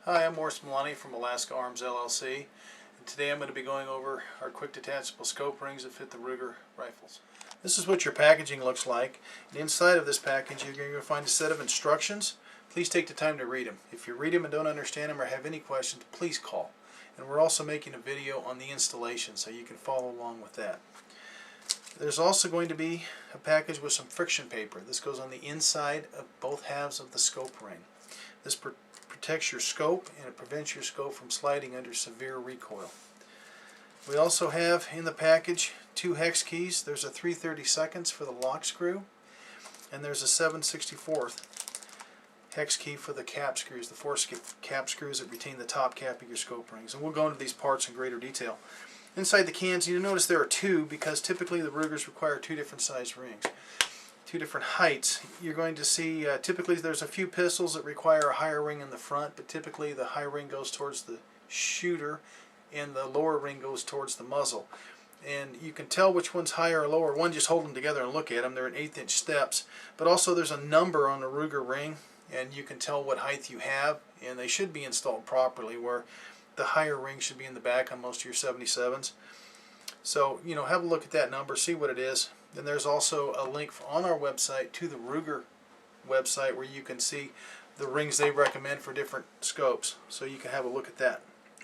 Hi, I'm Morris Milani from Alaska Arms LLC, and today I'm going to be going over our quick detachable scope rings that fit the Ruger rifles. This is what your packaging looks like, and inside of this package you're going to find a set of instructions. Please take the time to read them. If you read them and don't understand them or have any questions, please call. And we're also making a video on the installation so you can follow along with that. There's also going to be a package with some friction paper. This goes on the inside of both halves of the scope ring. This protects your scope and it prevents your scope from sliding under severe recoil. We also have in the package two hex keys. There's a 3/32 for the lock screw, and there's a 7/64 hex key for the cap screws, the four cap screws that retain the top cap of your scope rings. And we'll go into these parts in greater detail. Inside the cans, you'll notice there are two, because typically the Rugers require two different size rings, two different heights. You're going to see typically there's a few pistols that require a higher ring in the front, but typically the high ring goes towards the shooter and the lower ring goes towards the muzzle. And you can tell which one's higher or lower. One, just hold them together and look at them. They're in 1/8 inch steps, but also there's a number on the Ruger ring, and you can tell what height you have, and they should be installed properly, where the higher ring should be in the back on most of your 77s. So, have a look at that number, see what it is. Then there's also a link on our website to the Ruger website where you can see the rings they recommend for different scopes. So you can have a look at that.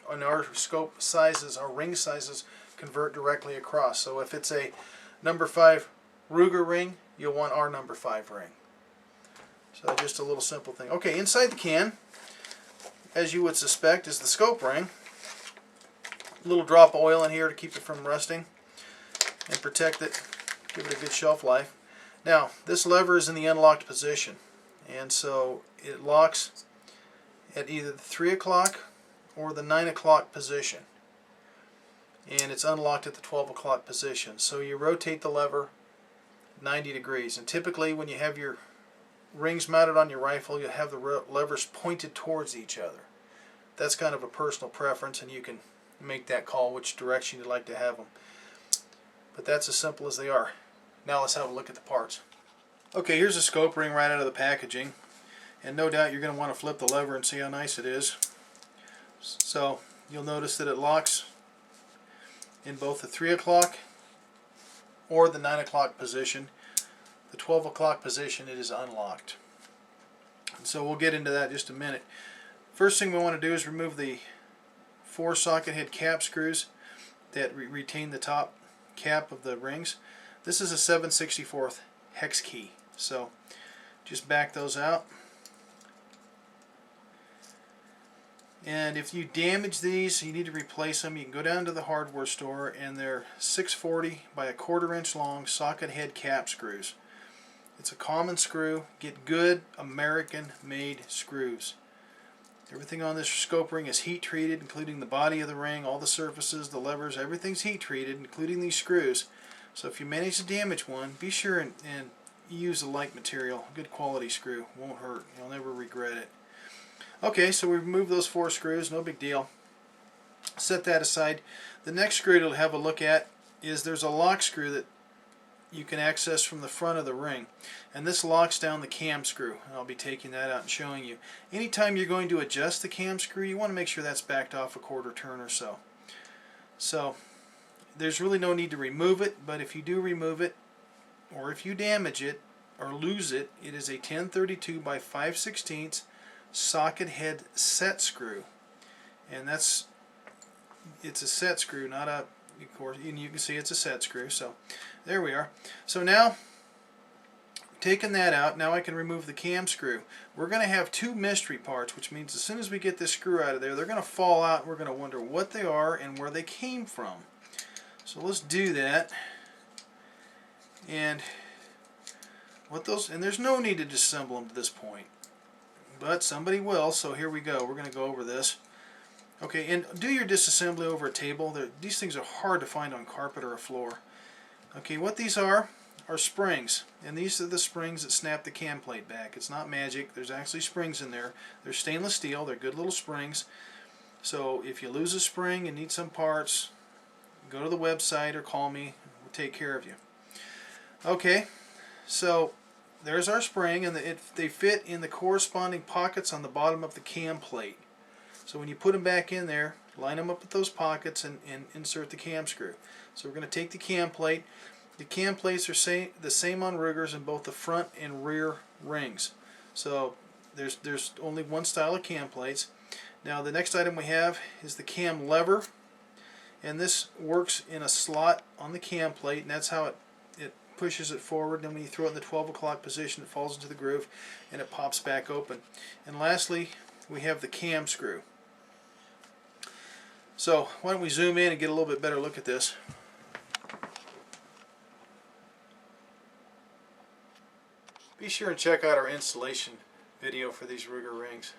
On our scope sizes, our ring sizes convert directly across. So if it's a number 5 Ruger ring, you'll want our number 5 ring. So just a little simple thing. Okay, inside the can, as you would suspect, is the scope ring. A little drop of oil in here to keep it from rusting and protect it, give it a good shelf life. Now, this lever is in the unlocked position, and so it locks at either the 3 o'clock or the 9 o'clock position, and it's unlocked at the 12 o'clock position. So you rotate the lever 90 degrees, and typically when you have your rings mounted on your rifle, you have the levers pointed towards each other. That's kind of a personal preference, and you can make that call which direction you'd like to have them. But that's as simple as they are. Now let's have a look at the parts. Okay, here's a scope ring right out of the packaging, and no doubt you're going to want to flip the lever and see how nice it is. So you'll notice that it locks in both the 3 o'clock or the 9 o'clock position. The 12 o'clock position, it is unlocked. And so we'll get into that in just a minute. First thing we want to do is remove the 4 socket head cap screws that retain the top cap of the rings. This is a 7/64 hex key, so just back those out. And if you damage these, you need to replace them, you can go down to the hardware store, and they're 640 by a 1/4 inch long socket head cap screws. It's a common screw. Get good American made screws. Everything on this scope ring is heat treated, including the body of the ring, all the surfaces, the levers, everything's heat treated, including these screws. So if you manage to damage one, be sure and use a like material. Good quality screw. Won't hurt. You'll never regret it. Okay, so we removed those 4 screws. No big deal. Set that aside. The next screw to have a look at is there's a lock screw that you can access from the front of the ring, and this locks down the cam screw, and I'll be taking that out and showing you. Anytime you're going to adjust the cam screw, you want to make sure that's backed off a 1/4 turn or so. So there's really no need to remove it, but if you do remove it, or if you damage it or lose it, it is a 1032 by 5/16 socket head set screw, and it's a set screw, not a, of course, and you can see it's a set screw. So there we are. So now, taking that out, now I can remove the cam screw. We're going to have 2 mystery parts, which means as soon as we get this screw out of there, they're going to fall out, and we're going to wonder what they are and where they came from. So let's do that. And there's no need to disassemble them to this point, but somebody will, so here we go. We're going to go over this. Okay, and do your disassembly over a table. These things are hard to find on carpet or a floor. Okay, what these are springs, and these are the springs that snap the cam plate back. It's not magic. There's actually springs in there. They're stainless steel. They're good little springs. So if you lose a spring and need some parts, go to the website or call me. We'll take care of you. Okay, so there's our spring, and they fit in the corresponding pockets on the bottom of the cam plate. So when you put them back in there, line them up with those pockets and insert the cam screw. So we're going to take the cam plate. The cam plates are the same on Ruggers in both the front and rear rings. So there's only one style of cam plates. Now the next item we have is the cam lever, and this works in a slot on the cam plate, and that's how it pushes it forward. Then when you throw it in the 12 o'clock position, it falls into the groove and it pops back open. And lastly, we have the cam screw. So why don't we zoom in and get a little bit better look at this. Be sure and check out our installation video for these Ruger rings.